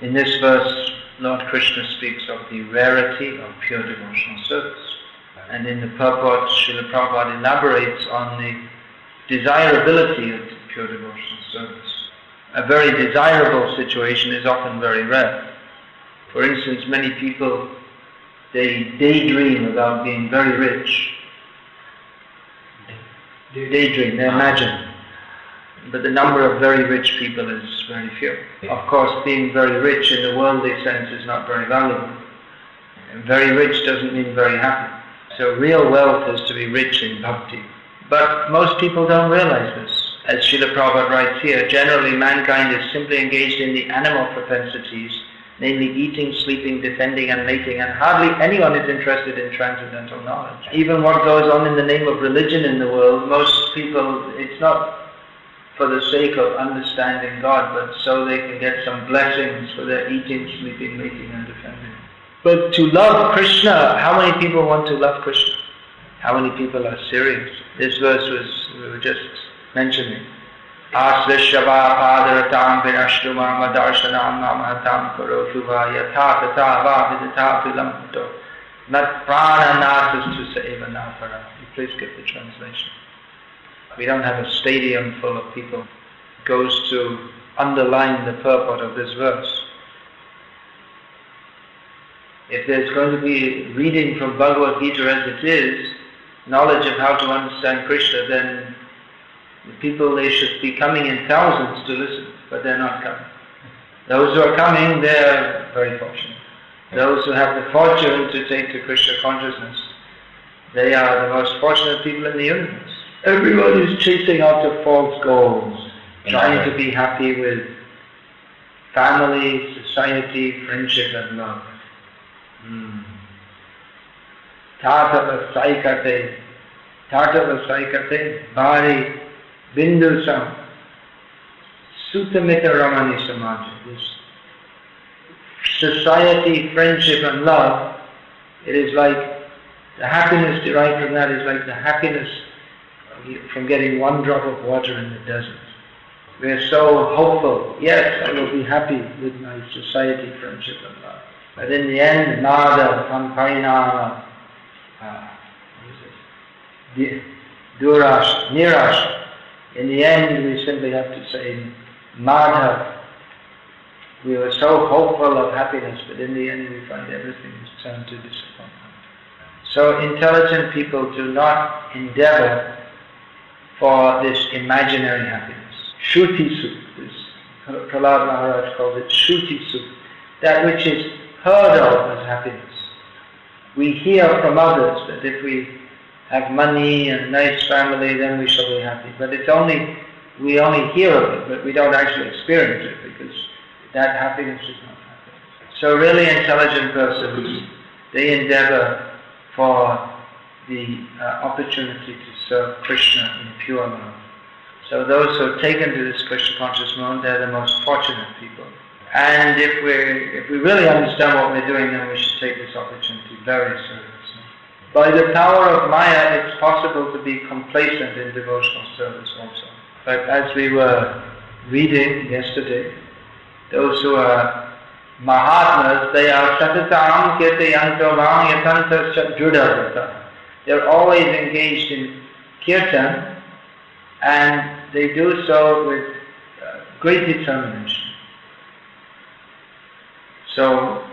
In this verse, Lord Krishna speaks of the rarity of pure devotional service. And in the purport, Srila Prabhupada elaborates on the desirability of pure devotional service. A very desirable situation is often very rare. For instance, many people, they daydream about being very rich. They daydream, they imagine. But the number of very rich people is very few. Of course, being very rich in the worldly sense is not very valuable. And very rich doesn't mean very happy. So real wealth is to be rich in bhakti. But most people don't realize this. As Srila Prabhupada writes here, generally mankind is simply engaged in the animal propensities, namely eating, sleeping, defending and mating, and hardly anyone is interested in transcendental knowledge. Even what goes on in the name of religion in the world, most people, it's not for the sake of understanding God, but so they can get some blessings for their eating, sleeping, mating and defending. But to love Krishna, how many people want to love Krishna? How many people are serious? This verse we were just mentioning. Asvishava padaratam vinashtumam adarshanam namahatam karotuva yatha tata va vidita vilamto nat prana nasas tu seva nafara. Please get the translation. We don't have a stadium full of people. It goes to underline the purport of this verse. If there's going to be reading from Bhagavad Gita as it is, knowledge of how to understand Krishna, then the people, they should be coming in thousands to listen, but they're not coming. Those who are coming, they're very fortunate. Those who have the fortune to take to Krishna consciousness, they are the most fortunate people in the universe. Everyone is chasing after false goals, trying to be happy with family, society, friendship and love. Tatava saikate, bhari bindusam, sutamita ramani samaja. This society, friendship and love, it is like the happiness derived from that is like the happiness from getting one drop of water in the desert. We are so hopeful, yes, I will be happy with my society, friendship and love. But in the end, nada, pampainama, durash, nirash. In the end, we simply have to say, madhav. We were so hopeful of happiness, but in the end we find everything is turned to disappointment. So intelligent people do not endeavor for this imaginary happiness. Shruti sukh, this Prahlad Maharaj calls it Shruti sukh, that which is heard of as happiness. We hear from others that if we have money and nice family, then we shall be happy. But we only hear of it, but we don't actually experience it because that happiness is not happiness. So really intelligent persons, they endeavor for the opportunity to serve Krishna in pure love. So those who are taken to this Krishna conscious mode, they're the most fortunate people. And if we really understand what we're doing, then we should take this opportunity very seriously. By the power of Maya, it's possible to be complacent in devotional service also. But as we were reading yesterday, those who are Mahatmas, they are satatam kirtayantovam yatanta judavata. They're always engaged in kirtan, and they do so with great determination. So,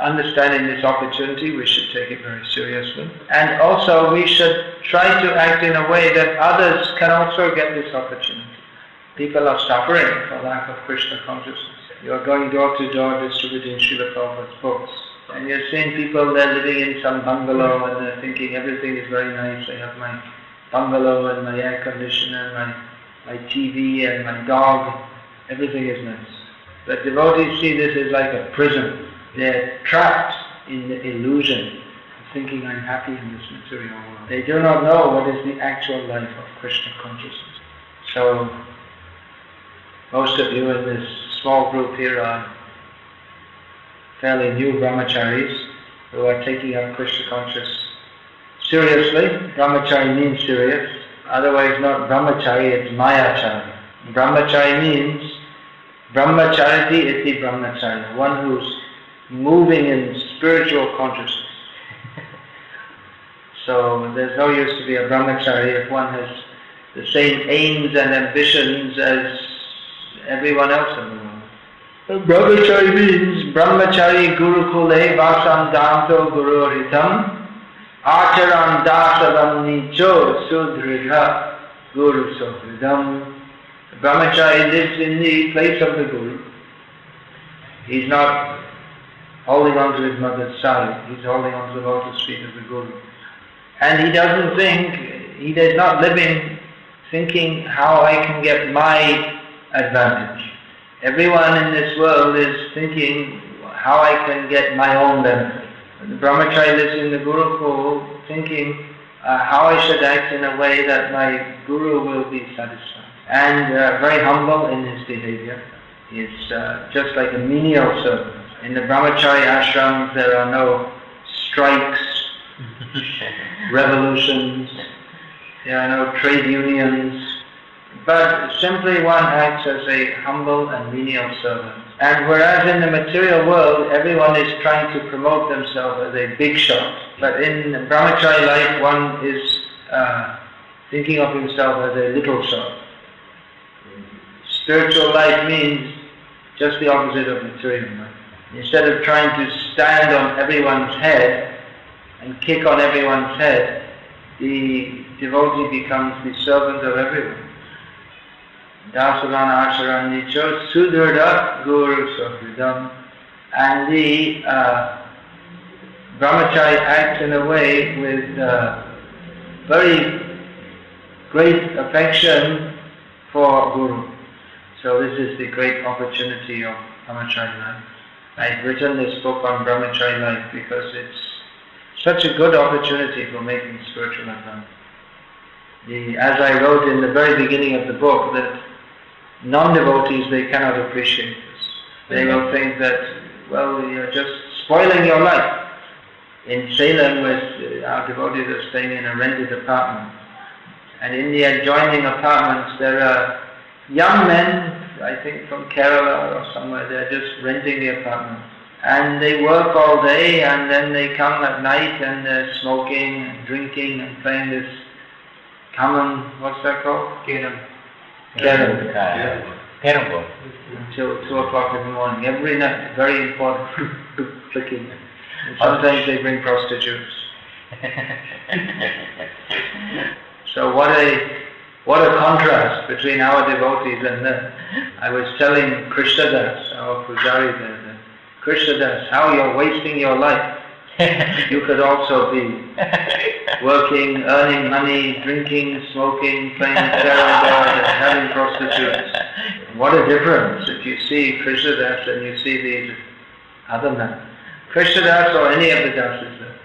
understanding this opportunity, we should take it very seriously. And also, we should try to act in a way that others can also get this opportunity. People are suffering for lack of Krishna consciousness. You are going door to door distributing Srila Prabhupada's books. And you're seeing people, they're living in some bungalow and they're thinking everything is very nice. I have my bungalow and my air conditioner, my TV and my dog. Everything is nice. But devotees see this as like a prison. They're trapped in the illusion of thinking I'm happy in this material world. They do not know what is the actual life of Krishna consciousness. So, most of you in this small group here are fairly new brahmacharis who are taking up Krishna consciousness seriously. Brahmachari means serious. Otherwise not brahmachari, it's mayachari. Brahmachari means Brahmachariti iti brahmacharya, one who's moving in spiritual consciousness. So there's no use to be a brahmachari if one has the same aims and ambitions as everyone else in the world. Brahmachari means brahmachari gurukule vasandanto guruhritam acharan dasavam nicho sudhridha guru sohridam. The brahmachari lives in the place of the guru. He's not holding on to his mother's side, he's holding on to the lotus feet of the guru. And he doesn't think, he is not living thinking how I can get my advantage. Everyone in this world is thinking how I can get my own benefit. The brahmachari lives in the Gurukul thinking how I should act in a way that my guru will be satisfied. And very humble in his behavior. He's just like a menial servant. In the brahmachari ashrams there are no strikes, revolutions, there are no trade unions, but simply one acts as a humble and menial servant. And whereas in the material world everyone is trying to promote themselves as a big shot, but in brahmachari life one is thinking of himself as a little shot. Spiritual life means just the opposite of material life. Instead of trying to stand on everyone's head and kick on everyone's head, the devotee becomes the servant of everyone. Dasavana acharan nicho sudhirda guru sohridam. And the brahmachari acts in a way with very great affection for guru. So this is the great opportunity of brahmachari life. I've written this book on brahmachari life because it's such a good opportunity for making spiritual advance. As I wrote in the very beginning of the book, that non-devotees, they cannot appreciate this. They will think that, well, you're just spoiling your life. In Salem, where our devotees are staying in a rented apartment, and in the adjoining apartments there are young men, I think from Kerala or somewhere, they're just renting the apartment. And they work all day and then they come at night and they're smoking and drinking and playing this common, what's that called? Carom. Until 2 o'clock in the morning. Every night, very important, clicking. And sometimes they bring prostitutes. So what a contrast between our devotees and them. I was telling Krishnadas, our Pujari there, that Krishnadas, how you're wasting your life. You could also be working, earning money, drinking, smoking, playing carom board and having prostitutes. What a difference if you see Krishnadas and you see these other men. Krishnadas or any of the dasas there,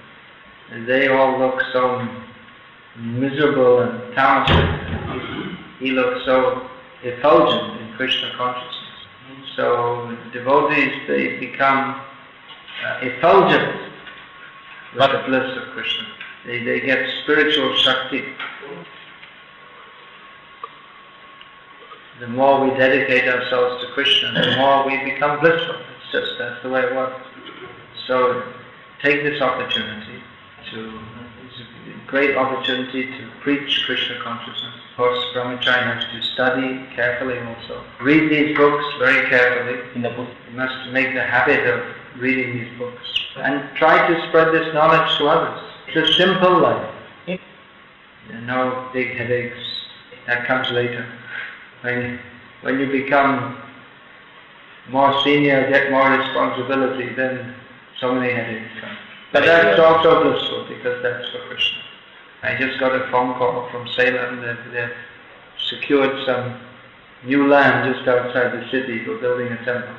and they all look so miserable and tamastic. He looks so effulgent in Krishna consciousness. So devotees, they become effulgent with the bliss of Krishna. They get spiritual shakti. The more we dedicate ourselves to Krishna, the more we become blissful. It's just that's the way it works. So take this opportunity it's a great opportunity to preach Krishna consciousness. Of course, brahmachari has to study carefully also. Read these books very carefully. You must make the habit of reading these books. And try to spread this knowledge to others. It's a simple life. No big headaches. That comes later. When you become more senior, get more responsibility, then so many headaches come. But that's also blissful because that's for Krishna. I just got a phone call from Salem that they've secured some new land just outside the city for building a temple.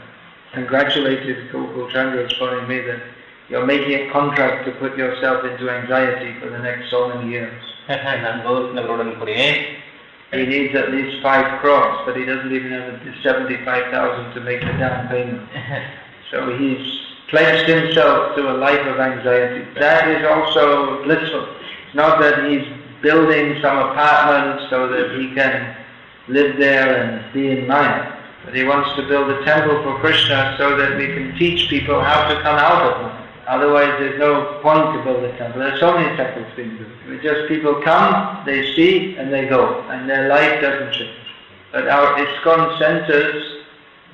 Congratulated Gokul Chandra is phoning me that you're making a contract to put yourself into anxiety for the next so many years. He needs at least 5 crores, but he doesn't even have the 75,000 to make the down payment. So he's pledged himself to a life of anxiety. That is also blissful. It's not that he's building some apartment so that he can live there and be in Maya. But he wants to build a temple for Krishna so that we can teach people how to come out of life. Otherwise there's no point to build a temple. There are so many temples being built. It's just people come, they see, and they go, and their life doesn't change. But our ISKCON centers,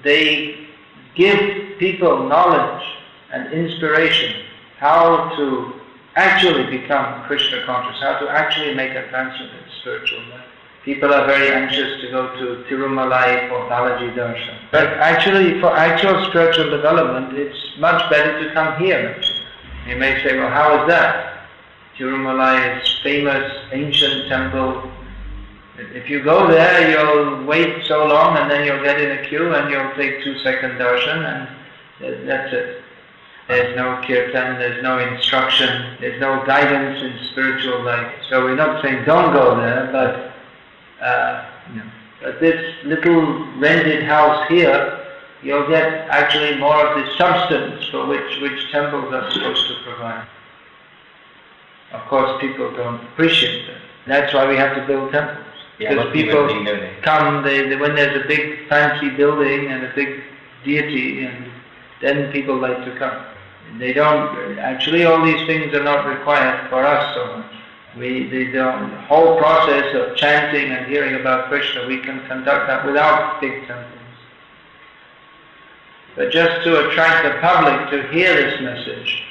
they give people knowledge and inspiration how to actually become Krishna conscious, how to actually make advancement in spiritual life. People are very anxious to go to Tirumalai for Balaji Darshan. But actually, for actual spiritual development, it's much better to come here. Actually. You may say, well, how is that? Tirumalai is famous, ancient temple. If you go there, you'll wait so long and then you'll get in a queue and you'll take 2-second darshan and that's it. There's no kirtan, there's no instruction, there's no guidance in spiritual life. So we're not saying don't go there, but this little rented house here, you'll get actually more of the substance for which temples are supposed to provide. Of course, people don't appreciate that. That's why we have to build temples. Because people come, when there's a big fancy building and a big deity, and then people like to come. They don't, actually all these things are not required for us so much. The whole process of chanting and hearing about Krishna, we can conduct that without big temples. But just to attract the public to hear this message,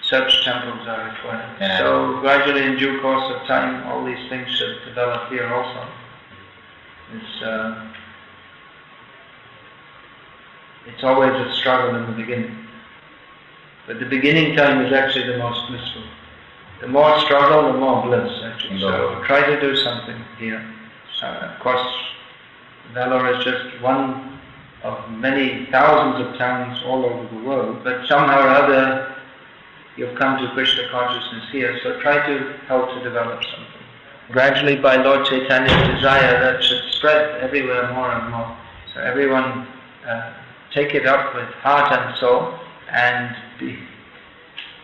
such temples are required. Yeah. So gradually in due course of time, all these things should develop here also. It's always a struggle in the beginning. But the beginning time is actually the most blissful. The more struggle, the more bliss actually. So try to do something here. Of course, Vellore is just one of many thousands of towns all over the world, but somehow or other you've come to Krishna consciousness here, so try to help to develop something. Gradually by Lord Chaitanya's desire, that should spread everywhere more and more. So everyone take it up with heart and soul, and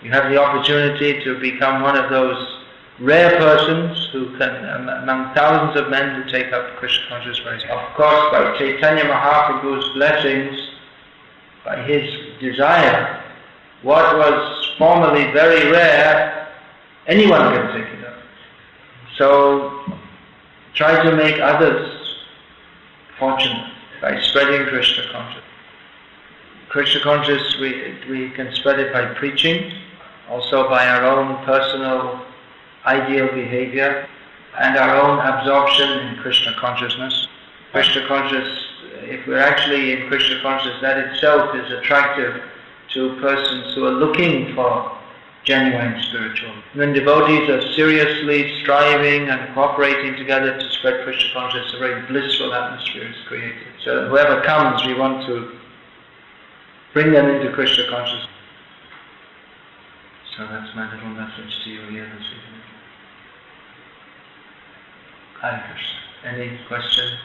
you have the opportunity to become one of those rare persons who can, among thousands of men who take up Krishna consciousness. Of course, by Chaitanya Mahaprabhu's blessings, by his desire, what was formerly very rare, anyone can take it up. So try to make others fortunate by spreading Krishna consciousness. Krishna consciousness, we can spread it by preaching, also by our own personal ideal behavior, and our own absorption in Krishna consciousness. Krishna consciousness, if we're actually in Krishna consciousness, that itself is attractive to persons who are looking for genuine spiritual. When devotees are seriously striving and cooperating together to spread Krishna consciousness, a very blissful atmosphere is created. So whoever comes, we want to bring them into Krishna consciousness. So that's my little message to you here this evening. Hare Krishna. Any question?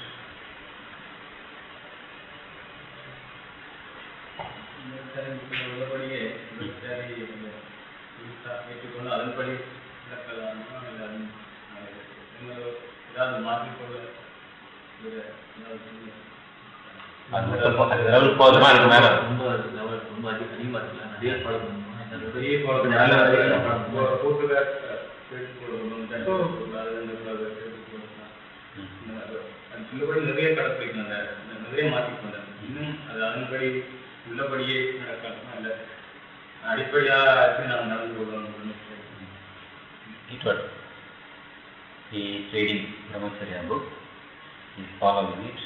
He is reading Brahmacharya book, he is following it,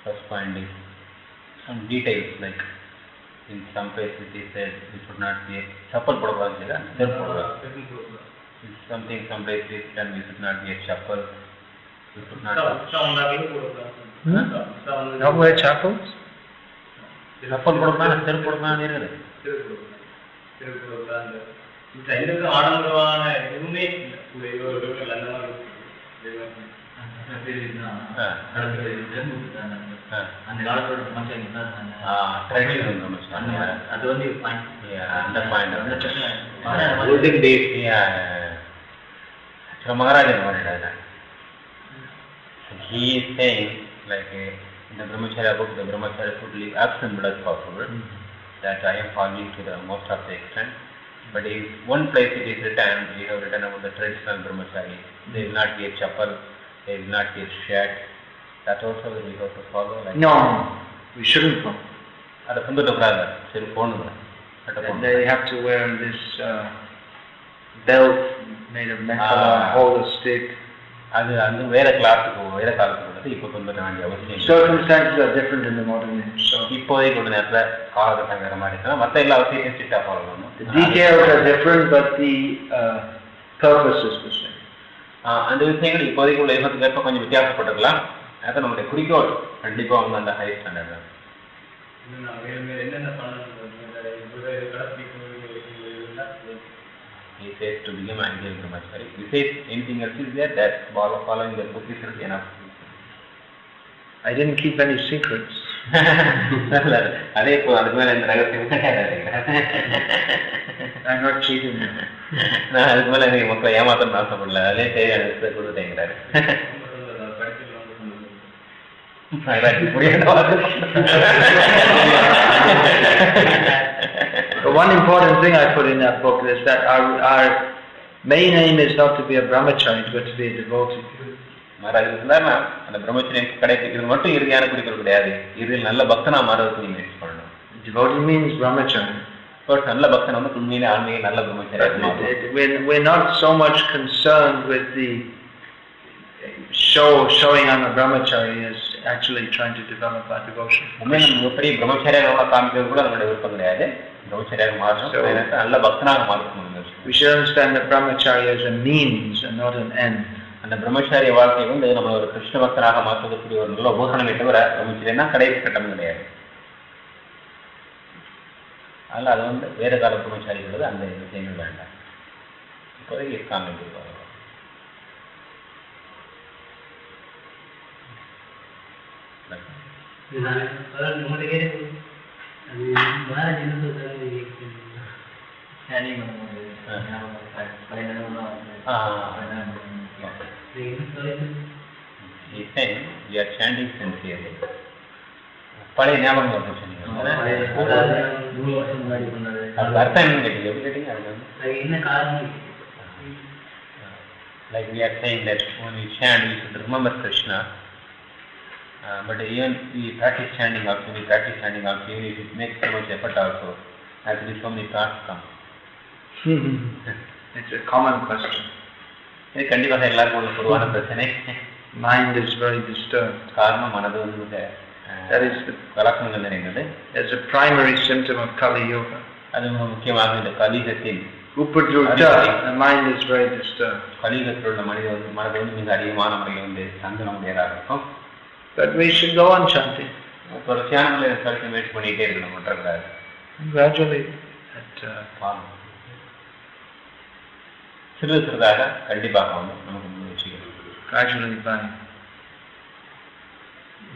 first finding some details, like in some places he said we should not be chappal podakudadu, something, some places then we should not be a chappal, we should not not wear chappals? chappal podakudana seru podakudana irukku Maharaja wanted that. He is saying, like, In the Brahmacharya book, the Brahmacharya should live as simple as possible. That I am following to the most of the extent. But if one place it is written, we have written about the traditional Brahmachari. They will not wear chappal, they will not wear shirt. That also we have to follow. Like no, we shouldn't follow. They have to wear this belt made of metal and hold a stick. Circumstances are different in the modern age. So the details are different, but the purpose is the same. அந்த விஷயங்கள் இப்போதைக்கு உள்ள யுகத்துக்கு ஏற்ப கொஞ்சம் வித்தியாசப்பட்டிருக்கலாம். அது நம்முடைய குறிக்கோள் கண்டிப்பா வந்து அந்த ஹை ஸ்டாண்டர்ட் தான். He says to become an ideal brahmachari. He says anything else is there, that following the book is enough. I didn't keep any secrets. அதே இப்போ அதுக்கு மேல இந்த ரகசியம் I'm not cheating you. நான் அதுக்கு மேல எனக்கு மக்களை ஏமாத்தணும்னு ஆசைப்படல. அதே தேவையான கொடுத்துட்டேங்கிறாரு. The one important thing I put in that book is that our main aim is not to be a brahmachari, but to be a devotee. அந்த பிரம்மச்சரியம் கடைபிடிக்கிறது மட்டும் இறுதியான குறிக்கோள் கிடையாது. இதில் நல்ல பக்தனா மாறுவதற்கு நீங்க முயற்சி பண்ணணும். Devotee means brahmachari. நல்ல பக்தன் வந்து உண்மையிலே ஆன்மீக நல்ல பிரம்மச்சரி. We're not so much concerned with the showing I'm a brahmachari as actually trying to develop our devotion. எப்படி பிரம்மச்சரியாக காமிக்கிறது கூட நம்மளுடைய விருப்பம் கிடையாது. பிரம்மச்சரியாக மாறணும், நல்ல பக்தனாக மாறணும். We should understand that brahmacharya is a means and not an end. அந்த பிரம்மச்சாரிய வாழ்க்கை வந்து நம்ம ஒரு கிருஷ்ண பக்தனாக மாற்றுவதற்குரிய ஒரு நல்ல உபகரணமே தவிர பிரம்மச்சரியனா கடைசி கட்டம் கிடையாது. அதனால அது வந்து வேற கால பிரம்மச்சாரிகளோட அந்த விஷயங்கள் வேண்டாம். இப்போதைக்கு இஸ்காமில் இருப்பாங்க. We are chanting sincerely. பழைய ஞாபகம் வந்து சொன்னீங்க. அது அர்த்தம் என்னன்னு கேட்டீங்க. எப்படி கேட்டீங்க? அது என்ன காரணம்? Like we are saying that when we chant, we should remember Krishna. But even we practice chanting also, even if it makes so much effort also, actually so many thoughts come. It's a common question. இது கண்டிப்பாக எல்லாருக்கும் ஒரு பொதுவான பிரச்சனை. Mind is very disturbed. காரணம் மனது வந்து that is the கலக்கங்கள் நிறைந்தது. It's a primary symptom of Kali Yuga. அது முக்கியமாக இந்த கலியுகத்தில் Upadruta, the mind is very disturbed. கலியுகத்தில் உள்ள மனது வந்து மிக அதிகமான முறையில் வந்து சஞ்சலமுடையதாக இருக்கும். But we should go on chanting. தொடர்ச்சியான முறையில் கருத்து முயற்சி பண்ணிட்டே இருக்கணும். ஒன்றாக gradually சிறிது சிறிதாக கண்டிப்பாக வந்து நமக்கு முயற்சிகள். Gradually by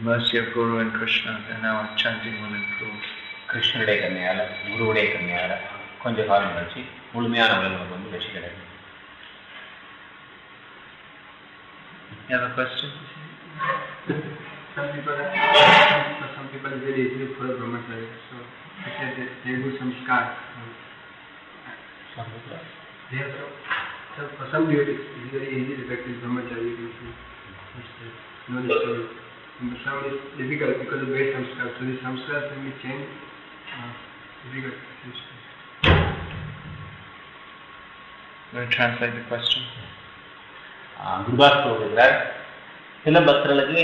mercy of Guru and Krishna, then our chanting will improve. கிருஷ்ணனுடைய கருணையால, குருவுடைய கருணையால கொஞ்சம் காலம் கழிச்சு முழுமையான முறையில் நமக்கு வந்து வெற்றி கிடைக்கும். You have a question? Some people very easily follow brahmacharya, so they do some scar. For some devotees, it's very easy to practice brahmacharya. No issue. For some it's difficult because of bad samskars. So the samskars when we change, difficult. Will you translate the question? Gurudas சொல்கிறார், சில பக்தர்களுக்கு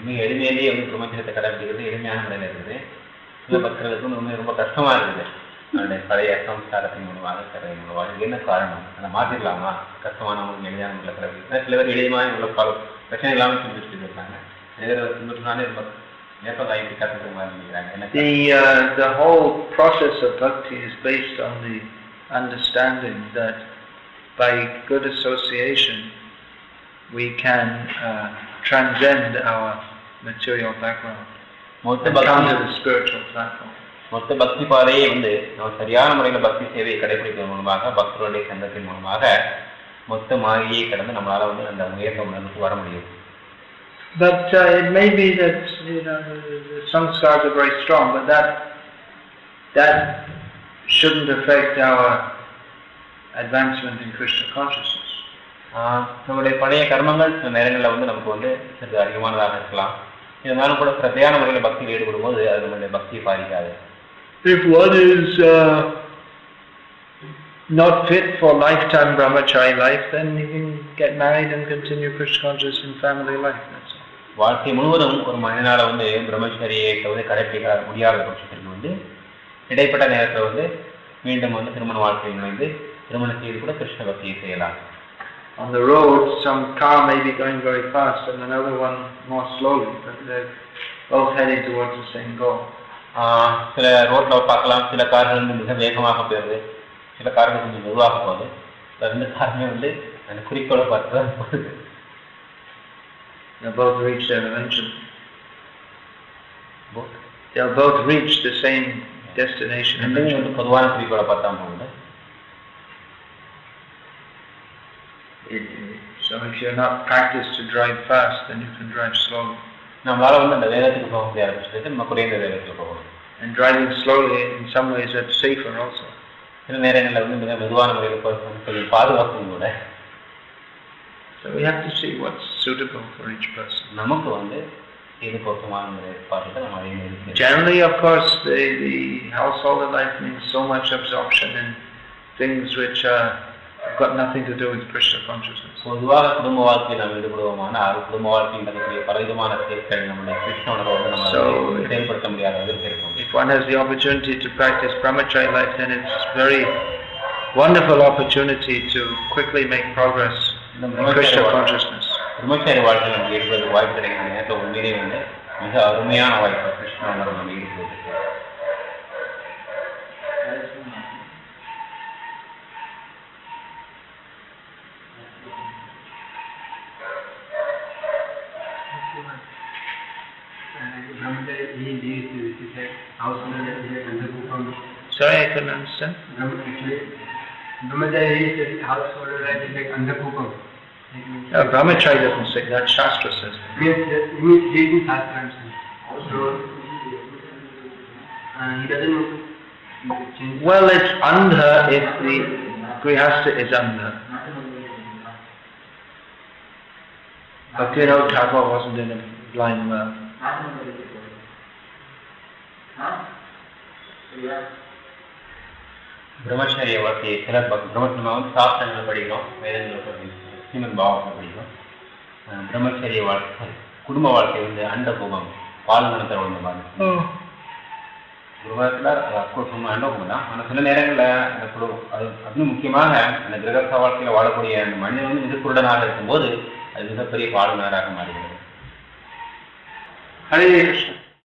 மிக எளிமையிலேயே வந்து பிரம்மச்சரியத்தை கடைபிடிக்கிறது எளிமையான முறையில் இருக்குது. சில பக்தர்களுக்கு உண்மை ரொம்ப கஷ்டமா இருக்குது. அதனுடைய பழைய சம்ஸ்காரத்தின் மூலமாக கரையின் மூலமாக என்ன காரணம், அதை மாற்றிடலாமா, கஷ்டமான முறையில் எளிமையான முறையில் கடைபிடிக்கிறது. சில பேர் எளிமையான உள்ள பல பிரச்சனை இல்லாமல் செஞ்சுட்டு இருக்காங்க. சில பேர் துன்பத்தினாலே ஏற்பதாகி கற்றுக்க மாதிரி. The whole process of bhakti is based on the understanding that by good association we can transcend our material background and come to the spiritual platform. மொத்த பக்தி பாதையை வந்து நம்ம சரியான முறையில் பக்தி சேவையை கடைபிடிப்பதன் மூலமாக பக்தருடைய சங்கத்தின் மூலமாக மொத்த மாயையை கடந்து நம்மளால வந்து அந்த உயர்ந்த உணர்வுக்கு வர முடியும். But it may be that the sanskars are very strong, but that shouldn't affect our advancement in Krishna consciousness. நம்முடைய பழைய கர்மங்கள் சில நேரங்களில் வந்து நமக்கு வந்து சிறிது அதிகமானதாக இருக்கலாம். இருந்தாலும் கூட சிரத்தையான முறையில் பக்தியில் ஈடுபடும் போது அது நம்மளுடைய பக்தியை பாதிக்காது. If one is not fit for lifetime brahmachari life, then he can get married and continue Krishna consciousness in family life. That's all. வாழ்க்கை முழுவதும் ஒரு மனிதனால வந்து பிரம்மச்சரியை கடைபிடிக்க முடியாத பட்சத்திற்கு வந்து இடைப்பட்ட நேரத்தில் வந்து மீண்டும் வந்து திருமண வாழ்க்கையை நுழைந்து திருமணம் செய்து கூட கிருஷ்ண பக்தியை செய்யலாம். On the road, some car may be going very fast and another one more slowly, but they're both heading towards the same goal. சில ரோட்ல பார்க்கலாம், சில கார்கள் வந்து மிக வேகமாக போகுது, சில கார்கள் கொஞ்சம் மெதுவாக போகுது. ரெண்டு காருமே வந்து அந்த குறிக்கோளை பார்த்து தான் போகுது. They'll both reach their eventually. They'll both reach the same destination. ரெண்டுமே வந்து பொதுவான குறிக்கோளை பார்த்தா போகுது. So if you're not practiced to drive fast, then you can drive slowly. நம்மளால வந்து அந்த வேகத்துக்கு போக முடியாத பட்சத்தில் நம்ம குறைந்த வேகத்தில் போகணும். And driving slowly, in some ways, that's safer also. சில நேரங்களில் வந்து மிக மெதுவான முறையில் கொஞ்சம் பாதுகாப்பும் கூட. So we have to see what's suitable for each person. நமக்கு வந்து இது பொருத்தமான முறையை பார்த்துட்டு நம்ம அதே மாதிரி. Generally, of course, the household life means so much absorption in things which got nothing to do with Krishna consciousness. பொதுவாக குடும்ப வாழ்க்கையில் நாம் ஈடுபடுவோமானால் குடும்ப வாழ்க்கையில் நடக்கக்கூடிய பலவிதமான செயற்கள் நம்முடைய கிருஷ்ண உணர்வோடு நம்ம செயல்படுத்த முடியாத அளவிற்கு இருக்கும். If one has the opportunity to practice brahmacharya life, then it's very wonderful opportunity to quickly make progress in Krishna consciousness. பிரம்மச்சாரி வாழ்க்கையில் நம்ம ஈடுபடுறது வாய்ப்பு கிடைக்கிற நேரத்தில் உண்மையிலே வந்து மிக அருமையான வாய்ப்பு கிருஷ்ண உணர்வு நம்ம ஈடுபடுறது. Sorry, I couldn't understand. Brahmachari is householder life is like Andhakupam. No, brahmachari doesn't say that. Shastra says that. Means reading Shastra. So he doesn't know to change. Well, it's andha if the grihastha is andha. Bhaktivinoda Thakur wasn't in a blind world. பிரம்மச்சரிய வாழ்க்கையை சில பிரம்மச்சரியமாக வந்து சாஸ்திரங்கள் படிக்கிறோம், வேதங்கள் படிக்கிறோம், ஸ்ரீமத் பாகவதம் படிக்கிறோம். பிரம்மச்சரிய வாழ்க்கை குடும்ப வாழ்க்கை வந்து அண்டகோபம் பாலுங்கணத்தை உள்ள மாதிரி குடும்பத்தில் அண்டகோபம் தான். ஆனால் சில நேரங்களில் அந்த குடும்பம் அது முக்கியமாக அந்த கிரகஸ்த வாழ்க்கையில் வாழக்கூடிய அந்த மனிதன் வந்து மிக குருடனாக இருக்கும்போது அது மிகப்பெரிய பாலுங்கனராக மாறுகிறது. Hare Krishna.